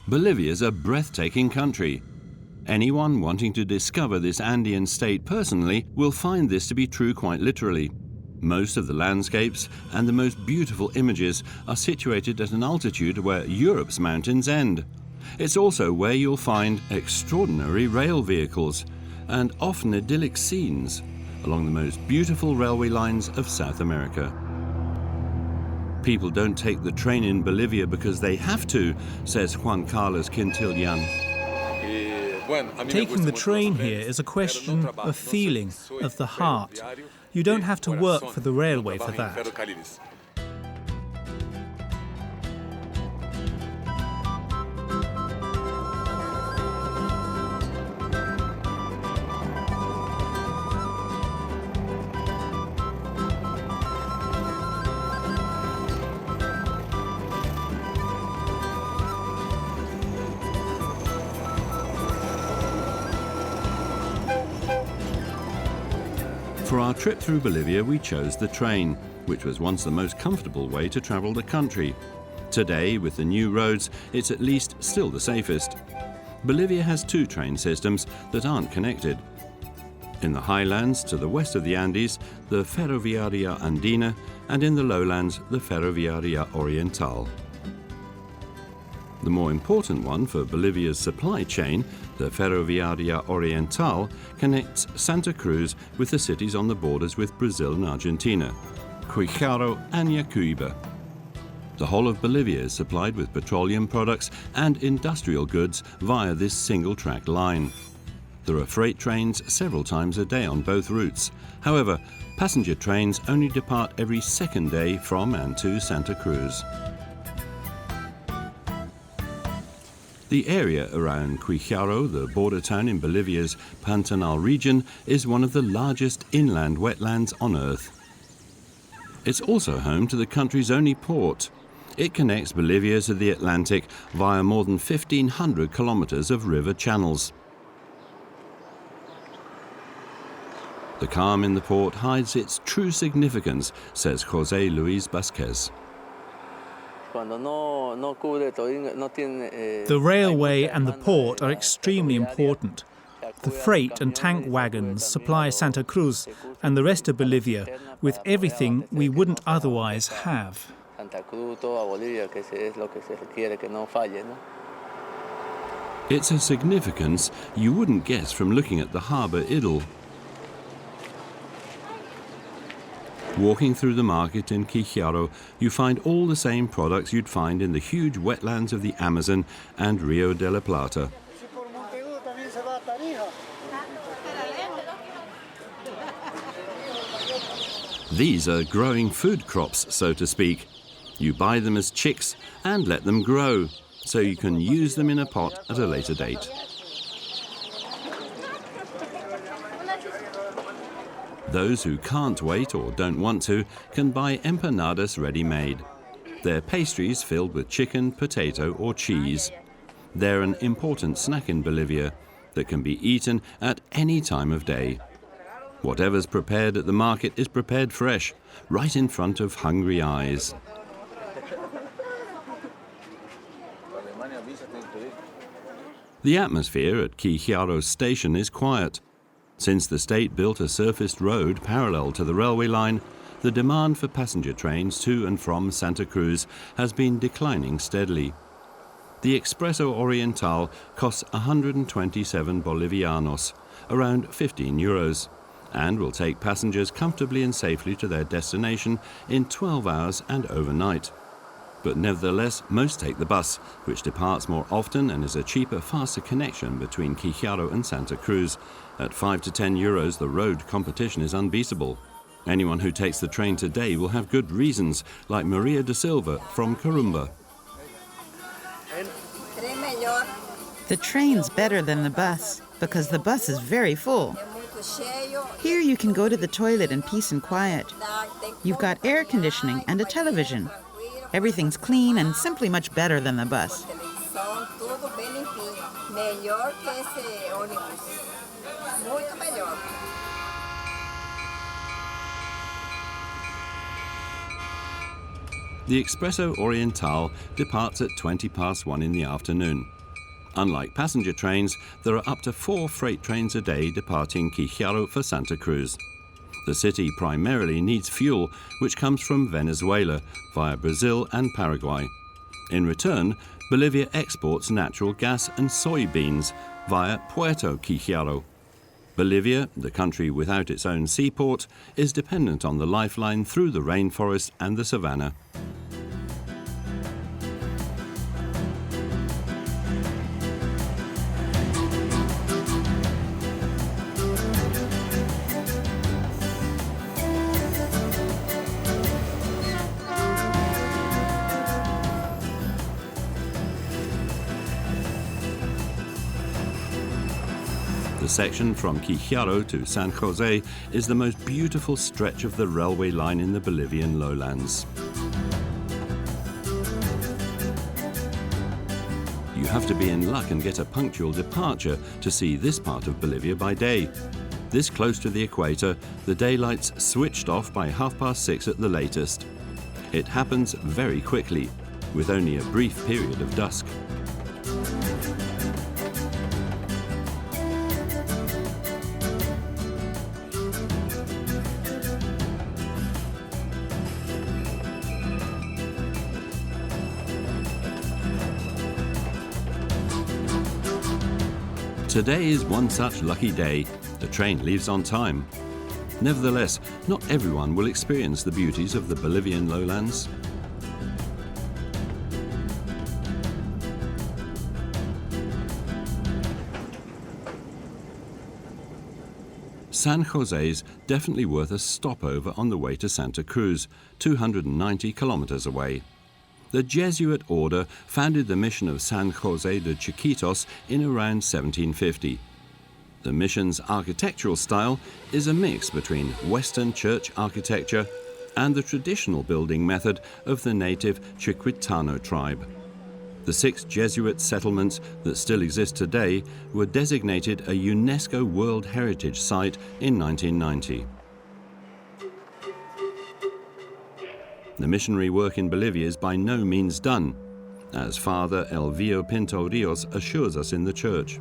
Bolivia's a breathtaking country. Anyone wanting to discover this Andean state personally will find this to be true quite literally. Most of the landscapes and the most beautiful images are situated at an altitude where Europe's mountains end. It's also where you'll find extraordinary rail vehicles and often idyllic scenes along the most beautiful railway lines of South America. People don't take the train in Bolivia because they have to, says Juan Carlos Quintillan. Taking the train here is a question of feeling, of the heart. You don't have to work for the railway for that. For our trip through Bolivia, we chose the train, which was once the most comfortable way to travel the country. Today, with the new roads, it's at least still the safest. Bolivia has two train systems that aren't connected. In the highlands to the west of the Andes, the Ferroviaria Andina, and in the lowlands, the Ferroviaria Oriental. The more important one for Bolivia's supply chain, the Ferroviaria Oriental, connects Santa Cruz with the cities on the borders with Brazil and Argentina, Quijaro and Yacuiba. The whole of Bolivia is supplied with petroleum products and industrial goods via this single-track line. There are freight trains several times a day on both routes. However, passenger trains only depart every second day from and to Santa Cruz. The area around Quijaro, the border town in Bolivia's Pantanal region, is one of the largest inland wetlands on Earth. It's also home to the country's only port. It connects Bolivia to the Atlantic via more than 1,500 kilometers of river channels. The calm in the port hides its true significance, says José Luis Vázquez. The railway and the port are extremely important. The freight and tank wagons supply Santa Cruz and the rest of Bolivia with everything we wouldn't otherwise have. It's a significance you wouldn't guess from looking at the harbour idyll. Walking through the market in Quijaro, you find all the same products you'd find in the huge wetlands of the Amazon and Rio de la Plata. These are growing food crops, so to speak. You buy them as chicks and let them grow, so you can use them in a pot at a later date. Those who can't wait or don't want to can buy empanadas ready-made. They're pastries filled with chicken, potato or cheese. They're an important snack in Bolivia that can be eaten at any time of day. Whatever's prepared at the market is prepared fresh, right in front of hungry eyes. The atmosphere at Quijaro station is quiet. Since the state built a surfaced road parallel to the railway line, the demand for passenger trains to and from Santa Cruz has been declining steadily. The Expreso Oriental costs 127 bolivianos, around 15 euros, and will take passengers comfortably and safely to their destination in 12 hours and overnight. But nevertheless, most take the bus, which departs more often and is a cheaper, faster connection between Quijaro and Santa Cruz. At 5 to 10 euros, the road competition is unbeatable. Anyone who takes the train today will have good reasons, like Maria da Silva from Corumba. The train's better than the bus, because the bus is very full. Here you can go to the toilet in peace and quiet. You've got air conditioning and a television. Everything's clean and simply much better than the bus. The Expreso Oriental departs at 1:20 in the afternoon. Unlike passenger trains, there are up to 4 freight trains a day departing Quijiaro for Santa Cruz. The city primarily needs fuel, which comes from Venezuela via Brazil and Paraguay. In return, Bolivia exports natural gas and soybeans via Puerto Quijiaro. Bolivia, the country without its own seaport, is dependent on the lifeline through the rainforest and the savanna. The section from Quijiaro to San Jose is the most beautiful stretch of the railway line in the Bolivian lowlands. You have to be in luck and get a punctual departure to see this part of Bolivia by day. This close to the equator, the daylight's switched off by 6:30 at the latest. It happens very quickly, with only a brief period of dusk. Today is one such lucky day. The train leaves on time. Nevertheless, not everyone will experience the beauties of the Bolivian lowlands. San Jose's definitely worth a stopover on the way to Santa Cruz, 290 kilometers away. The Jesuit order founded the mission of San Jose de Chiquitos in around 1750. The mission's architectural style is a mix between Western church architecture and the traditional building method of the native Chiquitano tribe. The 6 Jesuit settlements that still exist today were designated a UNESCO World Heritage Site in 1990. The missionary work in Bolivia is by no means done, as Father Elvio Pinto Rios assures us in the church.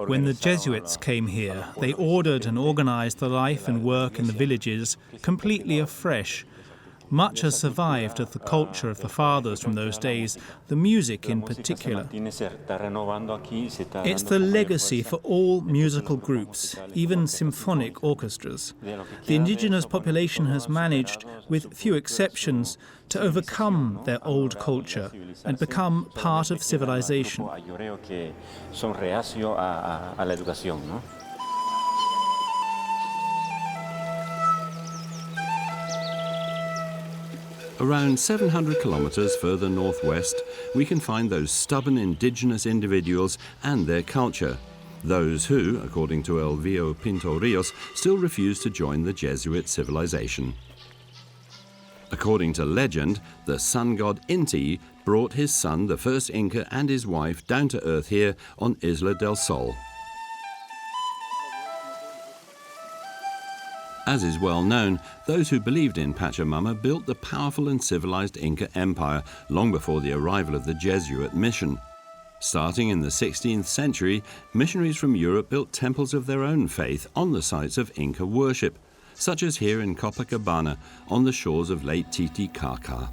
When the Jesuits came here, they ordered and organized the life and work in the villages completely afresh. Much has survived of the culture of the fathers from those days, the music in particular. It's the legacy for all musical groups, even symphonic orchestras. The indigenous population has managed, with few exceptions, to overcome their old culture and become part of civilization. Around 700 kilometers further northwest, we can find those stubborn indigenous individuals and their culture, those who, according to Elvio Pinto Rios, still refuse to join the Jesuit civilization. According to legend, the sun god Inti brought his son, the first Inca, and his wife down to earth here on Isla del Sol. As is well known, those who believed in Pachamama built the powerful and civilized Inca Empire long before the arrival of the Jesuit mission. Starting in the 16th century, missionaries from Europe built temples of their own faith on the sites of Inca worship, such as here in Copacabana on the shores of Lake Titicaca.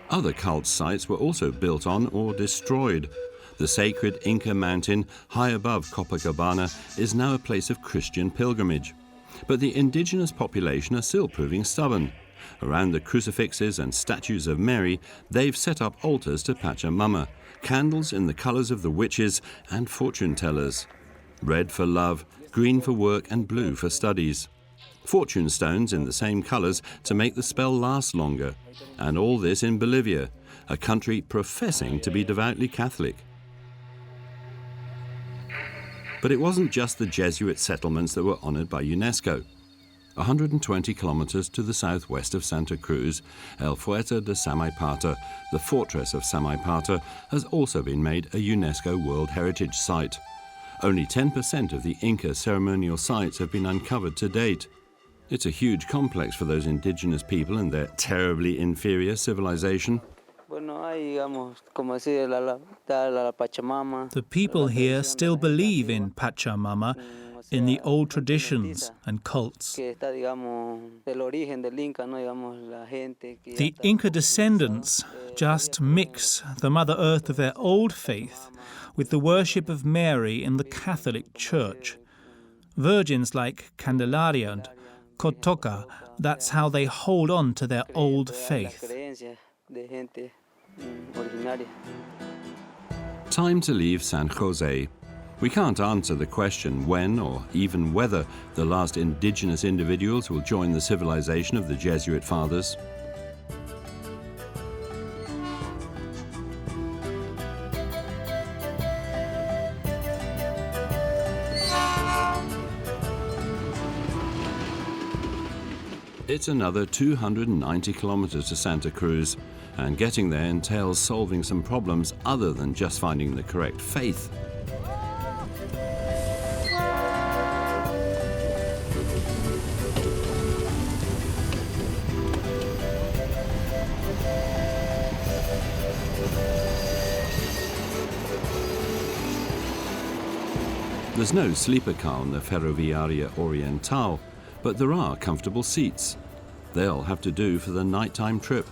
Other cult sites were also built on or destroyed. The sacred Inca mountain high above Copacabana is now a place of Christian pilgrimage. But the indigenous population are still proving stubborn. Around the crucifixes and statues of Mary, they've set up altars to Pachamama, candles in the colors of the witches and fortune tellers. Red for love, green for work and blue for studies. Fortune stones in the same colors to make the spell last longer. And all this in Bolivia, a country professing to be devoutly Catholic. But it wasn't just the Jesuit settlements that were honored by UNESCO. 120 kilometers to the southwest of Santa Cruz, El Fuerte de Samaipata, the fortress of Samaipata, has also been made a UNESCO World Heritage Site. Only 10% of the Inca ceremonial sites have been uncovered to date. It's a huge complex for those indigenous people and their terribly inferior civilization. The people here still believe in Pachamama, in the old traditions and cults. The Inca descendants just mix the Mother Earth of their old faith with the worship of Mary in the Catholic Church. Virgins like Candelaria and Kotoka, that's how they hold on to their old faith. Time to leave San Jose. We can't answer the question when or even whether the last indigenous individuals will join the civilization of the Jesuit fathers. It's another 290 kilometers to Santa Cruz, and getting there entails solving some problems other than just finding the correct faith. There's no sleeper car on the Ferroviaria Oriental, but there are comfortable seats. They'll have to do for the nighttime trip.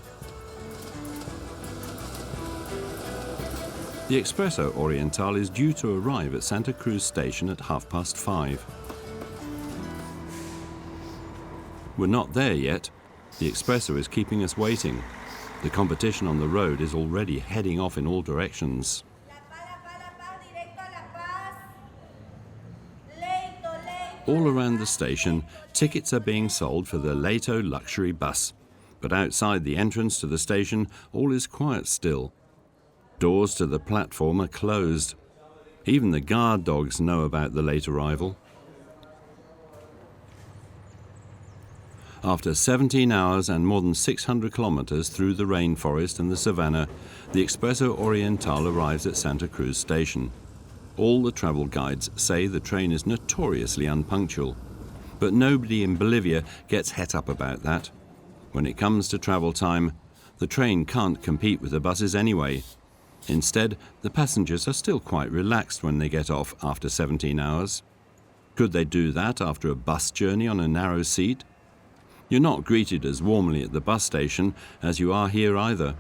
The Expreso Oriental is due to arrive at Santa Cruz station at 5:30. We're not there yet. The Expreso is keeping us waiting. The competition on the road is already heading off in all directions. All around the station, tickets are being sold for the Leito luxury bus. But outside the entrance to the station, all is quiet still. Doors to the platform are closed. Even the guard dogs know about the late arrival. After 17 hours and more than 600 kilometers through the rainforest and the savannah, the Expreso Oriental arrives at Santa Cruz station. All the travel guides say the train is notoriously unpunctual. But nobody in Bolivia gets het up about that. When it comes to travel time, the train can't compete with the buses anyway. Instead, the passengers are still quite relaxed when they get off after 17 hours. Could they do that after a bus journey on a narrow seat? You're not greeted as warmly at the bus station as you are here either.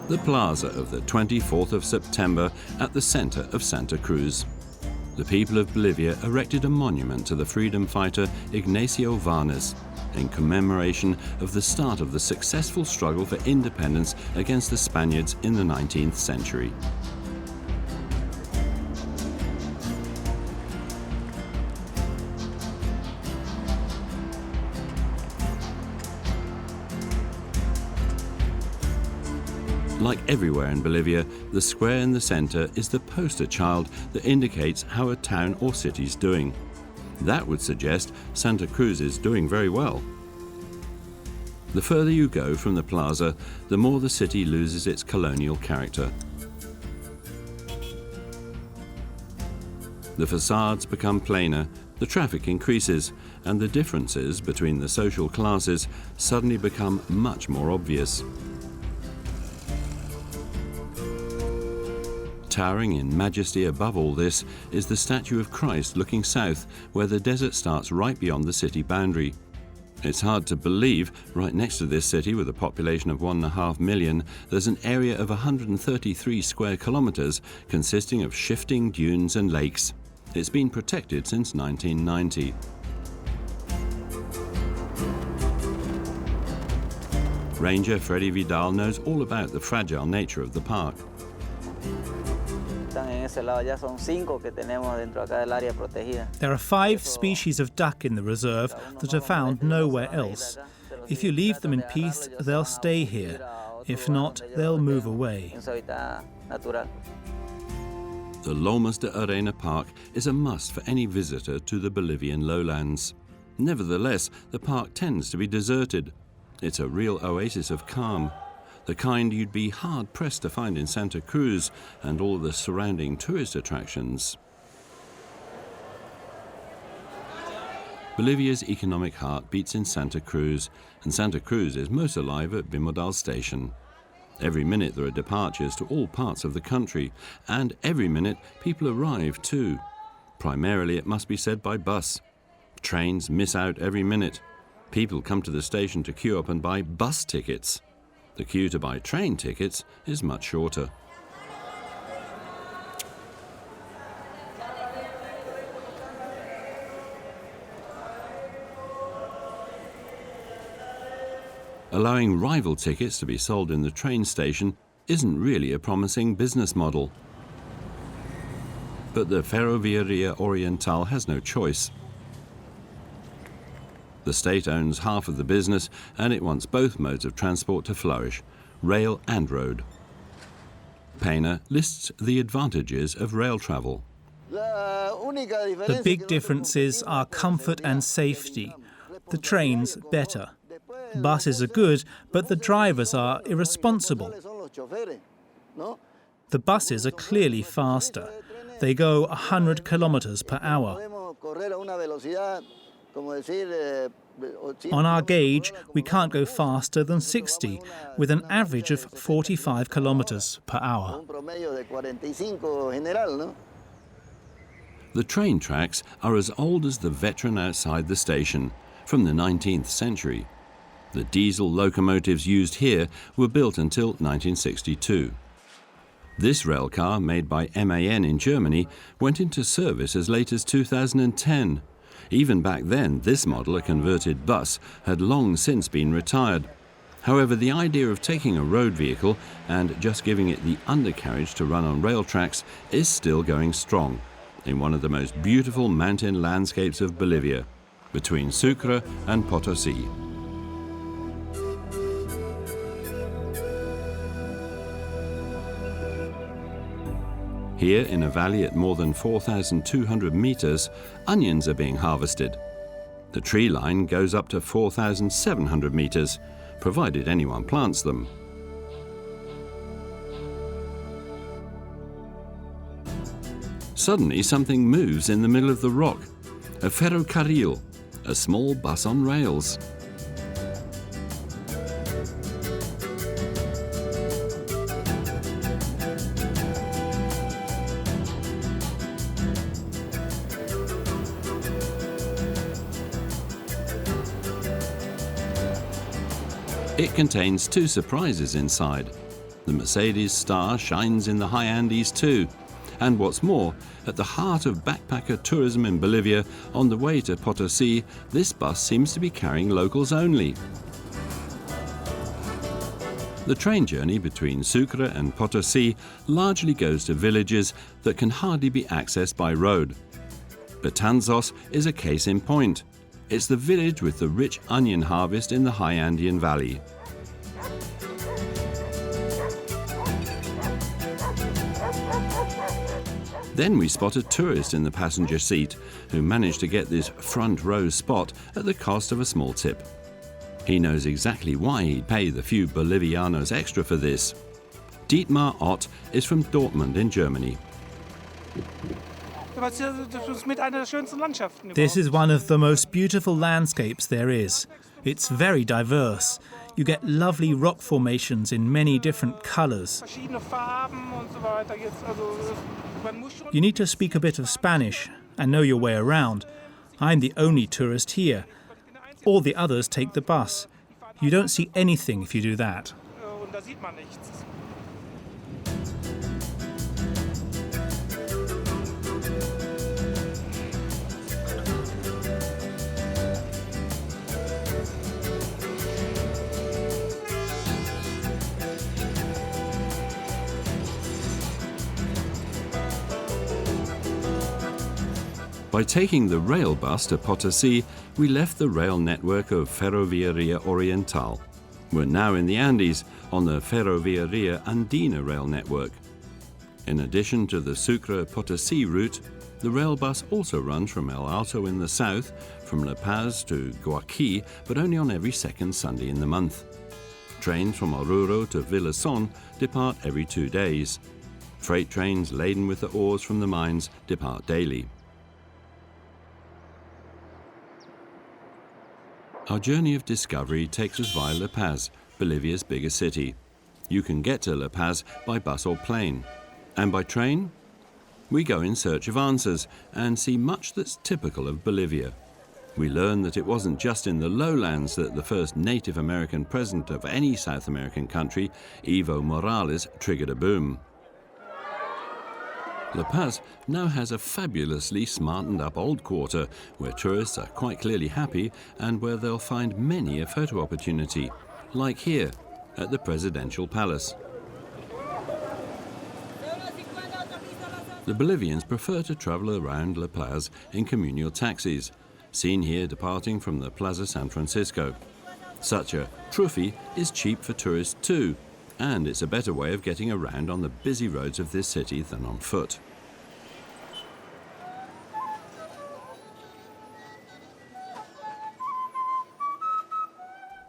The plaza of the 24th of September at the center of Santa Cruz. The people of Bolivia erected a monument to the freedom fighter Ignacio Varnes in commemoration of the start of the successful struggle for independence against the Spaniards in the 19th century. Like everywhere in Bolivia, the square in the center is the poster child that indicates how a town or city's doing. That would suggest Santa Cruz is doing very well. The further you go from the plaza, the more the city loses its colonial character. The facades become plainer, the traffic increases, and the differences between the social classes suddenly become much more obvious. Towering in majesty above all this is the statue of Christ looking south, where the desert starts right beyond the city boundary. It's hard to believe, right next to this city with a population of 1.5 million, there's an area of 133 square kilometers consisting of shifting dunes and lakes. It's been protected since 1990. Ranger Freddy Vidal knows all about the fragile nature of the park. There are 5 species of duck in the reserve that are found nowhere else. If you leave them in peace, they'll stay here. If not, they'll move away. The Lomas de Arena Park is a must for any visitor to the Bolivian lowlands. Nevertheless, the park tends to be deserted. It's a real oasis of calm. the kind you'd be hard-pressed to find in Santa Cruz and all the surrounding tourist attractions. Bolivia's economic heart beats in Santa Cruz, and Santa Cruz is most alive at Bimodal Station. Every minute there are departures to all parts of the country, and every minute people arrive too. Primarily, it must be said, by bus. Trains miss out every minute. People come to the station to queue up and buy bus tickets. The queue to buy train tickets is much shorter. Allowing rival tickets to be sold in the train station isn't really a promising business model. But the Ferroviaria Oriental has no choice. The state owns half of the business, and it wants both modes of transport to flourish, rail and road. Pena lists the advantages of rail travel. The big differences are comfort and safety. The train's better. Buses are good, but the drivers are irresponsible. The buses are clearly faster. They go 100 kilometers per hour. On our gauge, we can't go faster than 60, with an average of 45 kilometers per hour. The train tracks are as old as the veteran outside the station, from the 19th century. The diesel locomotives used here were built until 1962. This rail car, made by MAN in Germany, went into service as late as 2010. Even back then, this model, a converted bus, had long since been retired. However, the idea of taking a road vehicle and just giving it the undercarriage to run on rail tracks is still going strong in one of the most beautiful mountain landscapes of Bolivia, between Sucre and Potosí. Here, in a valley at more than 4,200 meters, onions are being harvested. The tree line goes up to 4,700 meters, provided anyone plants them. Suddenly, something moves in the middle of the rock. A ferrocarril, a small bus on rails. It contains two surprises inside. The Mercedes star shines in the high Andes too. And what's more, at the heart of backpacker tourism in Bolivia, on the way to Potosí, this bus seems to be carrying locals only. The train journey between Sucre and Potosí largely goes to villages that can hardly be accessed by road. Betanzos is a case in point. It's the village with the rich onion harvest in the high Andean valley. Then we spot a tourist in the passenger seat who managed to get this front row spot at the cost of a small tip. He knows exactly why he'd pay the few Bolivianos extra for this. Dietmar Ott is from Dortmund in Germany. This is one of the most beautiful landscapes there is. It's very diverse. You get lovely rock formations in many different colors. You need to speak a bit of Spanish and know your way around. I'm the only tourist here. All the others take the bus. You don't see anything if you do that. By taking the rail bus to Potosí, we left the rail network of Ferroviaria Oriental. We're now in the Andes on the Ferroviaria Andina rail network. In addition to the Sucre-Potosí route, the rail bus also runs from El Alto in the south, from La Paz to Guaqui, but only on every second Sunday in the month. Trains from Oruro to Villason depart every 2 days. Freight trains laden with the ores from the mines depart daily. Our journey of discovery takes us via La Paz, Bolivia's biggest city. You can get to La Paz by bus or plane. And by train? We go in search of answers and see much that's typical of Bolivia. We learn that it wasn't just in the lowlands that the first Native American president of any South American country, Evo Morales, triggered a boom. La Paz now has a fabulously smartened up old quarter where tourists are quite clearly happy and where they'll find many a photo opportunity, like here at the Presidential Palace. The Bolivians prefer to travel around La Paz in communal taxis, seen here departing from the Plaza San Francisco. Such a truffy is cheap for tourists too, and it's a better way of getting around on the busy roads of this city than on foot.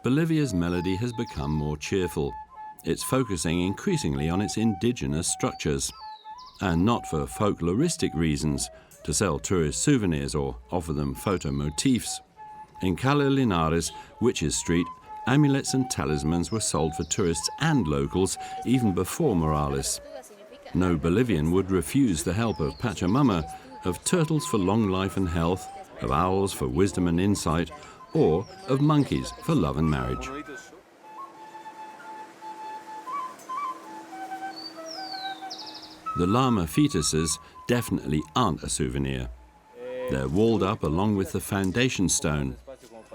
Bolivia's melody has become more cheerful. It's focusing increasingly on its indigenous structures, and not for folkloristic reasons, to sell tourist souvenirs or offer them photo motifs. In Calle Linares, Witches Street, amulets and talismans were sold for tourists and locals even before Morales. No Bolivian would refuse the help of Pachamama, of turtles for long life and health, of owls for wisdom and insight, or of monkeys for love and marriage. The llama fetuses definitely aren't a souvenir. They're walled up along with the foundation stone.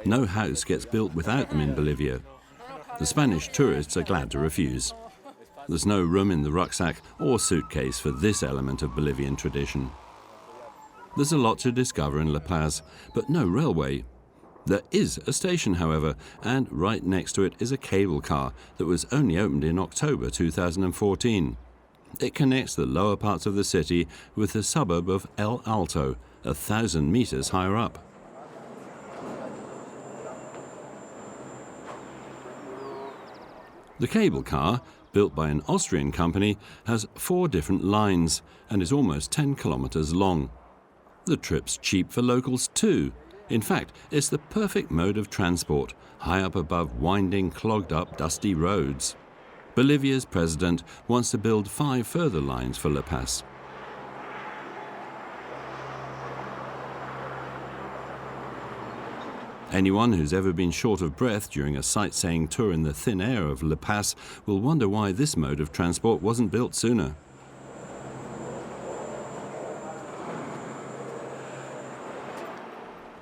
No house gets built without them in Bolivia. The Spanish tourists are glad to refuse. There's no room in the rucksack or suitcase for this element of Bolivian tradition. There's a lot to discover in La Paz, but no railway. There is a station, however, and right next to it is a cable car that was only opened in October 2014. It connects the lower parts of the city with the suburb of El Alto, 1,000 meters higher up. The cable car, built by an Austrian company, has 4 different lines and is almost 10 kilometers long. The trip's cheap for locals too. In fact, it's the perfect mode of transport, high up above winding, clogged-up, dusty roads. Bolivia's president wants to build 5 further lines for La Paz. Anyone who's ever been short of breath during a sightseeing tour in the thin air of La Paz will wonder why this mode of transport wasn't built sooner.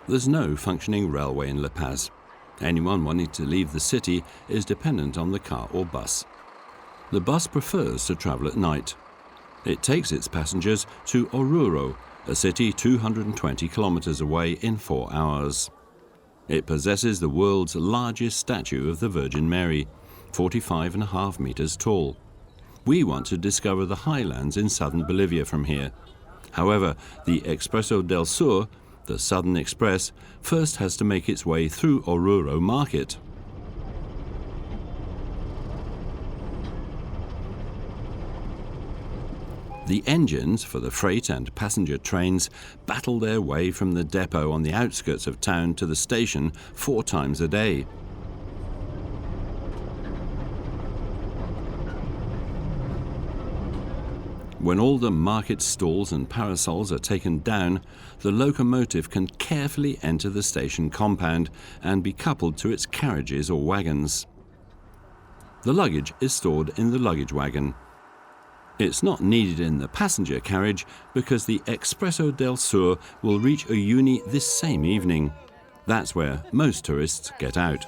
There's no functioning railway in La Paz. Anyone wanting to leave the city is dependent on the car or bus. The bus prefers to travel at night. It takes its passengers to Oruro, a city 220 kilometers away, in 4 hours. It possesses the world's largest statue of the Virgin Mary, 45.5 meters tall. We want to discover the highlands in southern Bolivia from here. However, the Expreso del Sur, the Southern Express, first has to make its way through Oruro Market. The engines for the freight and passenger trains battle their way from the depot on the outskirts of town to the station 4 times a day. When all the market stalls and parasols are taken down, the locomotive can carefully enter the station compound and be coupled to its carriages or wagons. The luggage is stored in the luggage wagon. It's not needed in the passenger carriage because the Expreso del Sur will reach Uyuni this same evening. That's where most tourists get out.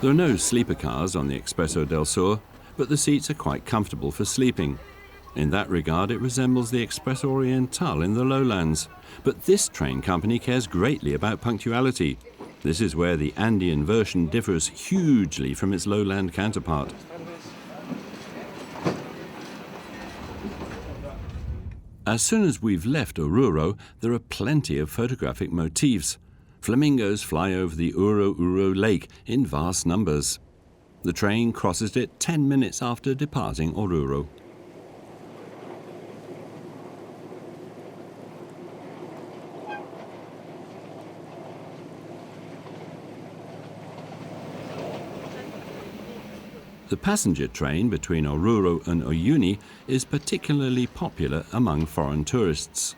There are no sleeper cars on the Expreso del Sur, but the seats are quite comfortable for sleeping. In that regard, it resembles the Expreso Oriental in the lowlands. But this train company cares greatly about punctuality. This is where the Andean version differs hugely from its lowland counterpart. As soon as we've left Oruro, there are plenty of photographic motifs. Flamingos fly over the Uro Lake in vast numbers. The train crosses it 10 minutes after departing Oruro. The passenger train between Oruro and Uyuni is particularly popular among foreign tourists.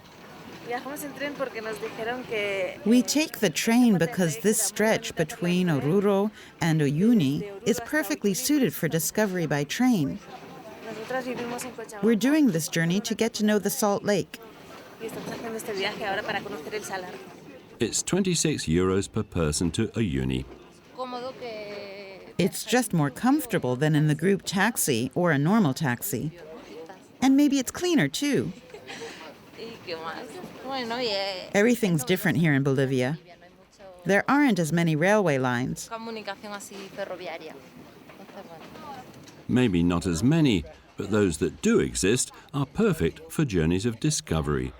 We take the train because this stretch between Oruro and Uyuni is perfectly suited for discovery by train. We're doing this journey to get to know the Salt Lake. It's 26 euros per person to Uyuni. It's just more comfortable than in the group taxi or a normal taxi. And maybe it's cleaner too. Everything's different here in Bolivia. There aren't as many railway lines. Maybe not as many, but those that do exist are perfect for journeys of discovery.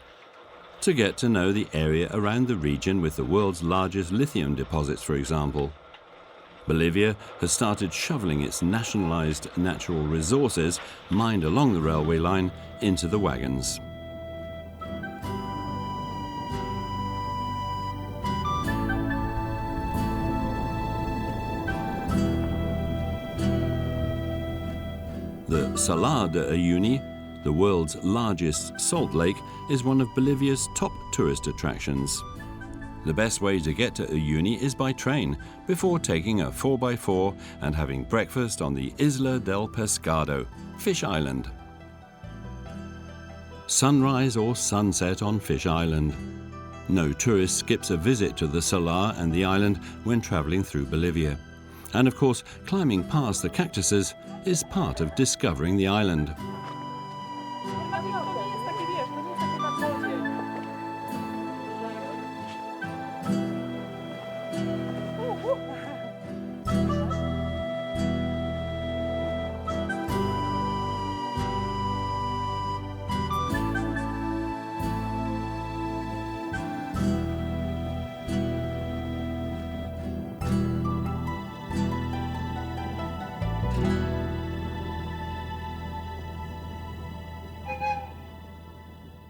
To get to know the area around the region with the world's largest lithium deposits, for example. Bolivia has started shoveling its nationalized natural resources, mined along the railway line, into the wagons. The Salar de Uyuni, the world's largest salt lake, is one of Bolivia's top tourist attractions. The best way to get to Uyuni is by train, before taking a 4x4 and having breakfast on the Isla del Pescado, Fish Island. Sunrise or sunset on Fish Island. No tourist skips a visit to the Salar and the island when traveling through Bolivia. And of course, climbing past the cactuses is part of discovering the island.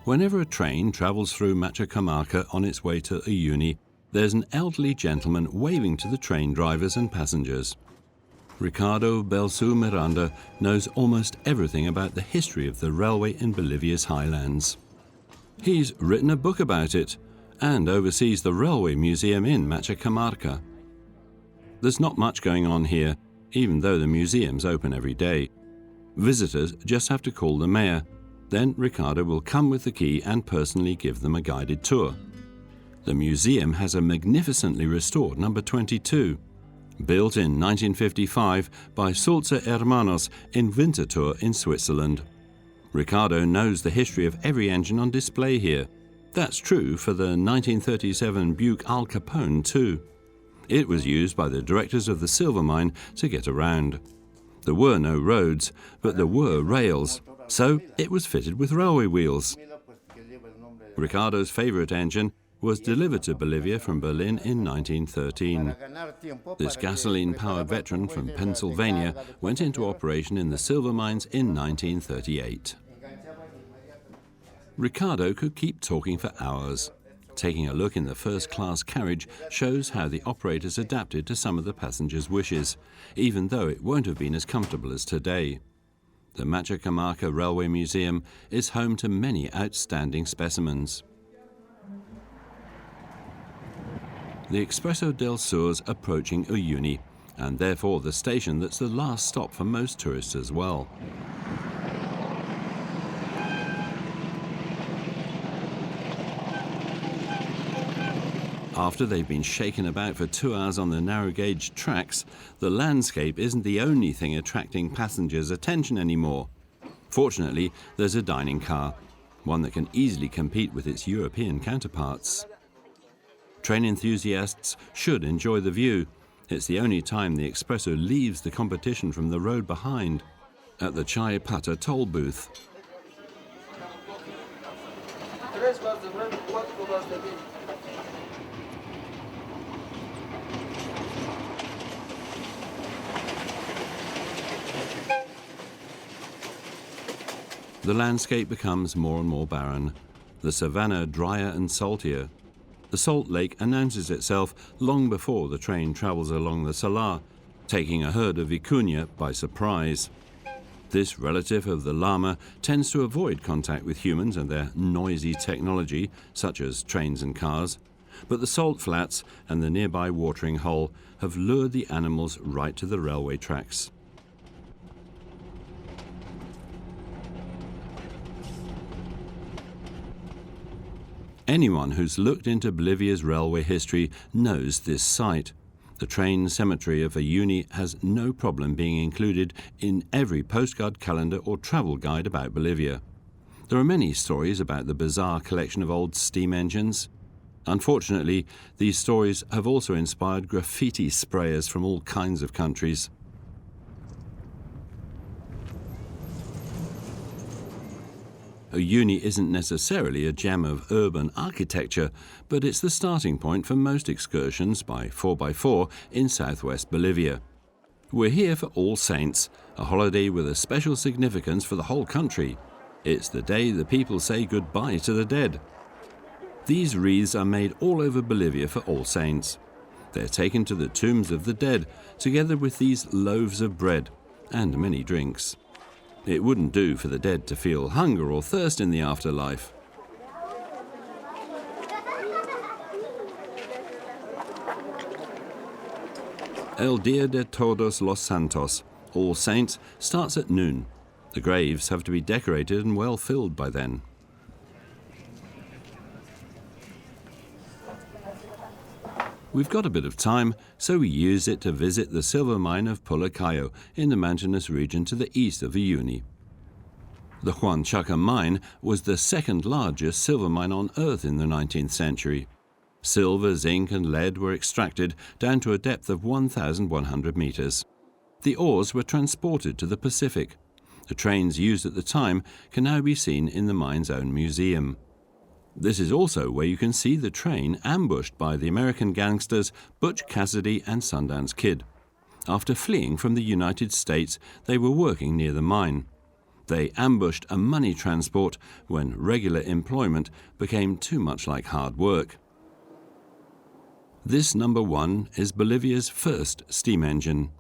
Whenever a train travels through Machacamarca on its way to Uyuni, there's an elderly gentleman waving to the train drivers and passengers. Ricardo Belsu Miranda knows almost everything about the history of the railway in Bolivia's highlands. He's written a book about it and oversees the Railway Museum in Machacamarca. There's not much going on here, even though the museum's open every day. Visitors just have to call the mayor. Then Ricardo will come with the key and personally give them a guided tour. The museum has a magnificently restored number 22, built in 1955 by Sulzer Hermanos in Winterthur in Switzerland. Ricardo knows the history of every engine on display here. That's true for the 1937 Buick Al Capone too. It was used by the directors of the silver mine to get around. There were no roads, but there were rails. So it was fitted with railway wheels. Ricardo's favorite engine was delivered to Bolivia from Berlin in 1913. This gasoline-powered veteran from Pennsylvania went into operation in the silver mines in 1938. Ricardo could keep talking for hours. Taking a look in the first-class carriage shows how the operators adapted to some of the passengers' wishes, even though it won't have been as comfortable as today. The Machacamarca Railway Museum is home to many outstanding specimens. The Expreso del Sur's approaching Uyuni, and therefore the station that's the last stop for most tourists as well. After they've been shaken about for 2 hours on the narrow-gauge tracks, the landscape isn't the only thing attracting passengers' attention anymore. Fortunately, there's a dining car, one that can easily compete with its European counterparts. Train enthusiasts should enjoy the view. It's the only time the Expreso leaves the competition from the road behind, at the Chayapata toll booth. The landscape becomes more and more barren, the savanna drier and saltier. The salt lake announces itself long before the train travels along the Salar, taking a herd of vicuña by surprise. This relative of the llama tends to avoid contact with humans and their noisy technology, such as trains and cars, but the salt flats and the nearby watering hole have lured the animals right to the railway tracks. Anyone who's looked into Bolivia's railway history knows this site. The train cemetery of Uyuni has no problem being included in every postcard, calendar or travel guide about Bolivia. There are many stories about the bizarre collection of old steam engines. Unfortunately, these stories have also inspired graffiti sprayers from all kinds of countries. Uyuni isn't necessarily a gem of urban architecture, but it's the starting point for most excursions by 4x4 in southwest Bolivia. We're here for All Saints, a holiday with a special significance for the whole country. It's the day the people say goodbye to the dead. These wreaths are made all over Bolivia for All Saints. They're taken to the tombs of the dead, together with these loaves of bread and many drinks. It wouldn't do for the dead to feel hunger or thirst in the afterlife. El Dia de Todos los Santos, All Saints, starts at noon. The graves have to be decorated and well filled by then. We've got a bit of time, so we use it to visit the silver mine of Pulicayo in the mountainous region to the east of Uyuni. The Huanchaca mine was the second largest silver mine on Earth in the 19th century. Silver, zinc and lead were extracted down to a depth of 1,100 meters. The ores were transported to the Pacific. The trains used at the time can now be seen in the mine's own museum. This is also where you can see the train ambushed by the American gangsters Butch Cassidy and Sundance Kid. After fleeing from the United States, they were working near the mine. They ambushed a money transport when regular employment became too much like hard work. This number 1 is Bolivia's first steam engine,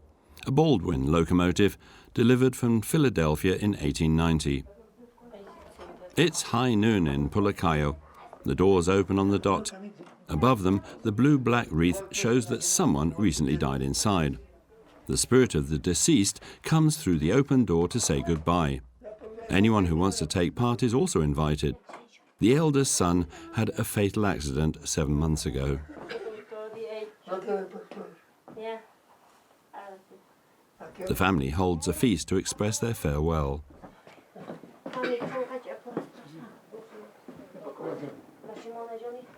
a Baldwin locomotive delivered from Philadelphia in 1890. It's high noon in Pulicayo. The doors open on the dot. Above them, the blue-black wreath shows that someone recently died inside. The spirit of the deceased comes through the open door to say goodbye. Anyone who wants to take part is also invited. The eldest son had a fatal accident 7 months ago. The family holds a feast to express their farewell.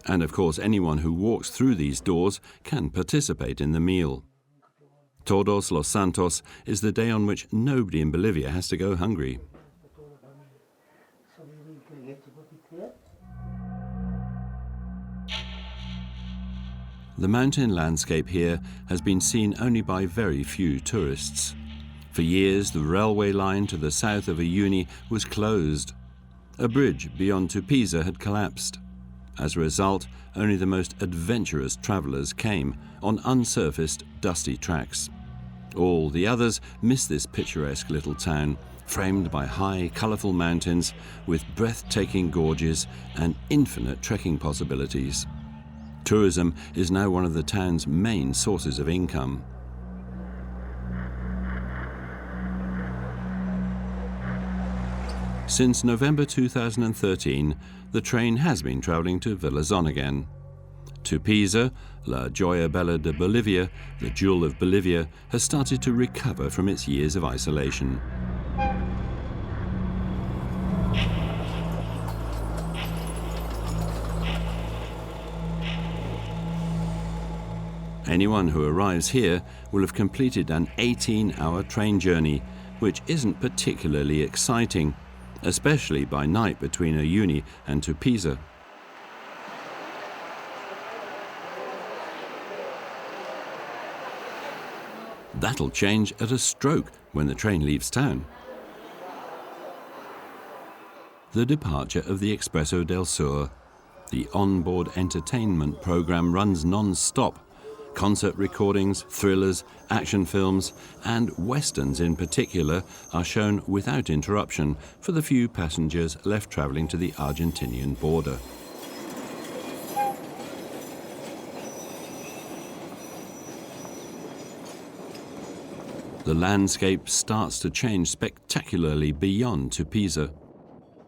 And of course, anyone who walks through these doors can participate in the meal. Todos los Santos is the day on which nobody in Bolivia has to go hungry. The mountain landscape here has been seen only by very few tourists. For years, the railway line to the south of Uyuni was closed. A bridge beyond Tupiza had collapsed. As a result, only the most adventurous travellers came on unsurfaced, dusty tracks. All the others missed this picturesque little town, framed by high, colourful mountains with breathtaking gorges and infinite trekking possibilities. Tourism is now one of the town's main sources of income. Since November 2013, the train has been travelling to Villazon again. Tupiza, La Joya Bella de Bolivia, the jewel of Bolivia, has started to recover from its years of isolation. Anyone who arrives here will have completed an 18-hour train journey, which isn't particularly exciting, especially by night between Uyuni and Tupiza. That'll change at a stroke when the train leaves town. The departure of the Expresso del Sur. The onboard entertainment program runs non-stop. Concert recordings, thrillers, action films, and westerns in particular are shown without interruption for the few passengers left travelling to the Argentinian border. The landscape starts to change spectacularly beyond Tupiza.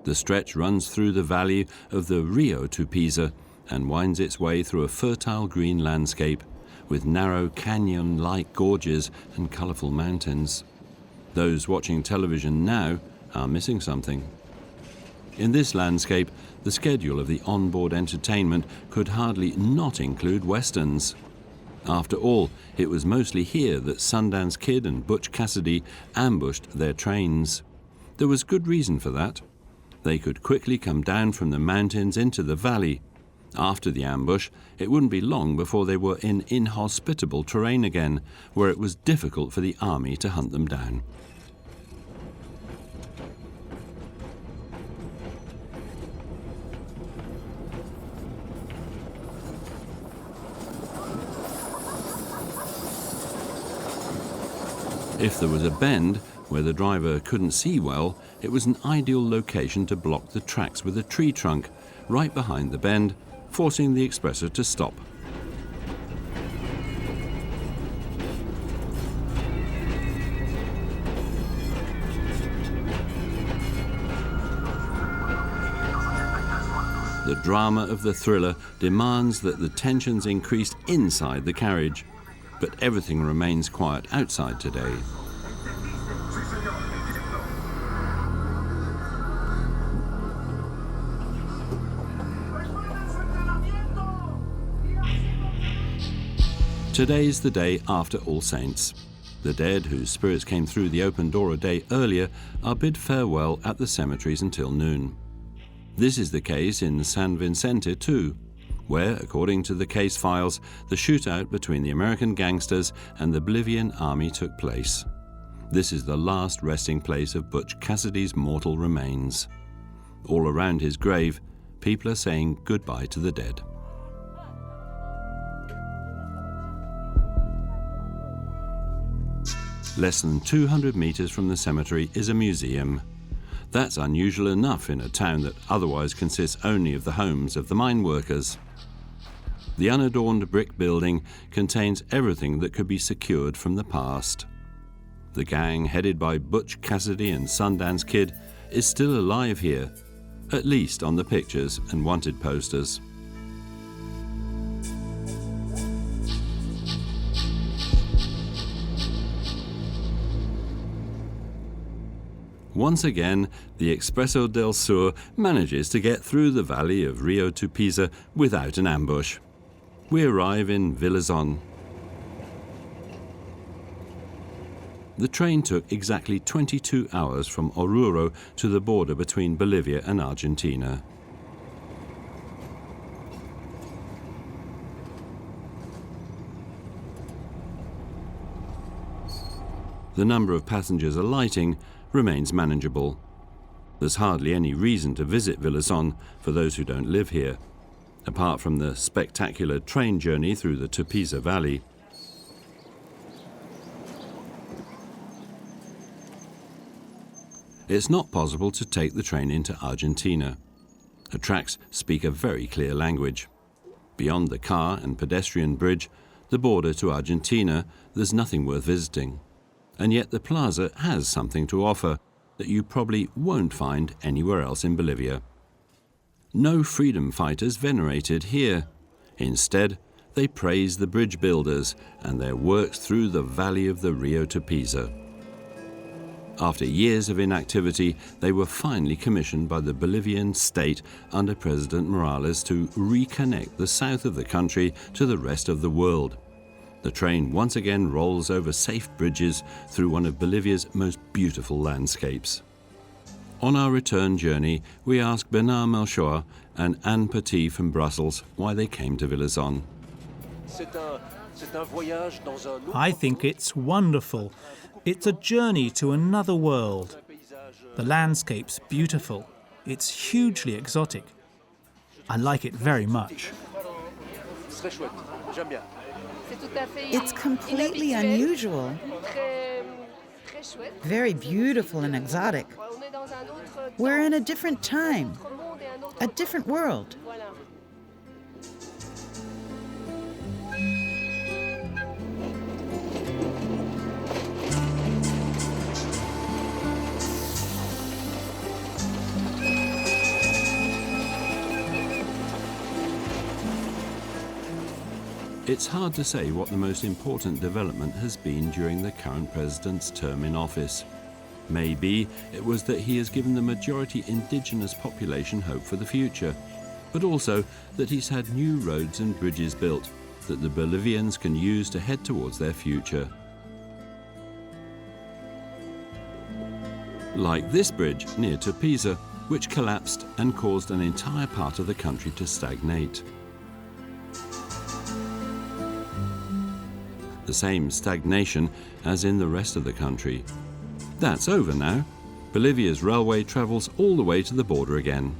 The stretch runs through the valley of the Rio Tupiza and winds its way through a fertile green landscape with narrow canyon-like gorges and colourful mountains. Those watching television now are missing something. In this landscape, the schedule of the onboard entertainment could hardly not include westerns. After all, it was mostly here that Sundance Kid and Butch Cassidy ambushed their trains. There was good reason for that. They could quickly come down from the mountains into the valley. After the ambush, it wouldn't be long before they were in inhospitable terrain again, where it was difficult for the army to hunt them down. If there was a bend where the driver couldn't see well, it was an ideal location to block the tracks with a tree trunk right behind the bend, forcing the Expresso to stop. The drama of the thriller demands that the tensions increase inside the carriage, but everything remains quiet outside today. Today's the day after All Saints. The dead, whose spirits came through the open door a day earlier, are bid farewell at the cemeteries until noon. This is the case in San Vicente too, where, according to the case files, the shootout between the American gangsters and the Bolivian army took place. This is the last resting place of Butch Cassidy's mortal remains. All around his grave, people are saying goodbye to the dead. Less than 200 meters from the cemetery is a museum. That's unusual enough in a town that otherwise consists only of the homes of the mine workers. The unadorned brick building contains everything that could be secured from the past. The gang, headed by Butch Cassidy and Sundance Kid, is still alive here, at least on the pictures and wanted posters. Once again, the Expresso del Sur manages to get through the valley of Rio Tupiza without an ambush. We arrive in Villazon. The train took exactly 22 hours from Oruro to the border between Bolivia and Argentina. The number of passengers alighting remains manageable. There's hardly any reason to visit Villazon for those who don't live here, apart from the spectacular train journey through the Tupiza Valley. It's not possible to take the train into Argentina. The tracks speak a very clear language. Beyond the car and pedestrian bridge, the border to Argentina, there's nothing worth visiting. And yet the plaza has something to offer that you probably won't find anywhere else in Bolivia. No freedom fighters venerated here. Instead, they praise the bridge builders and their works through the valley of the Rio Tupiza. After years of inactivity, they were finally commissioned by the Bolivian state under President Morales to reconnect the south of the country to the rest of the world. The train once again rolls over safe bridges through one of Bolivia's most beautiful landscapes. On our return journey, we asked Bernard Melchior and Anne Petit from Brussels why they came to Villazon. I think it's wonderful. It's a journey to another world. The landscape's beautiful. It's hugely exotic. I like it very much. It's completely unusual, very beautiful and exotic. We're in a different time, a different world. It's hard to say what the most important development has been during the current president's term in office. Maybe it was that he has given the majority indigenous population hope for the future, but also that he's had new roads and bridges built that the Bolivians can use to head towards their future. Like this bridge near Tupiza, which collapsed and caused an entire part of the country to stagnate. The same stagnation as in the rest of the country. That's over now. Bolivia's railway travels all the way to the border again.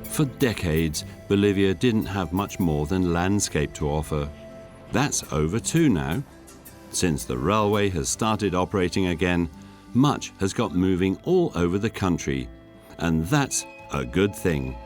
For decades, Bolivia didn't have much more than landscape to offer. That's over too now. Since the railway has started operating again, much has got moving all over the country, and that's a good thing.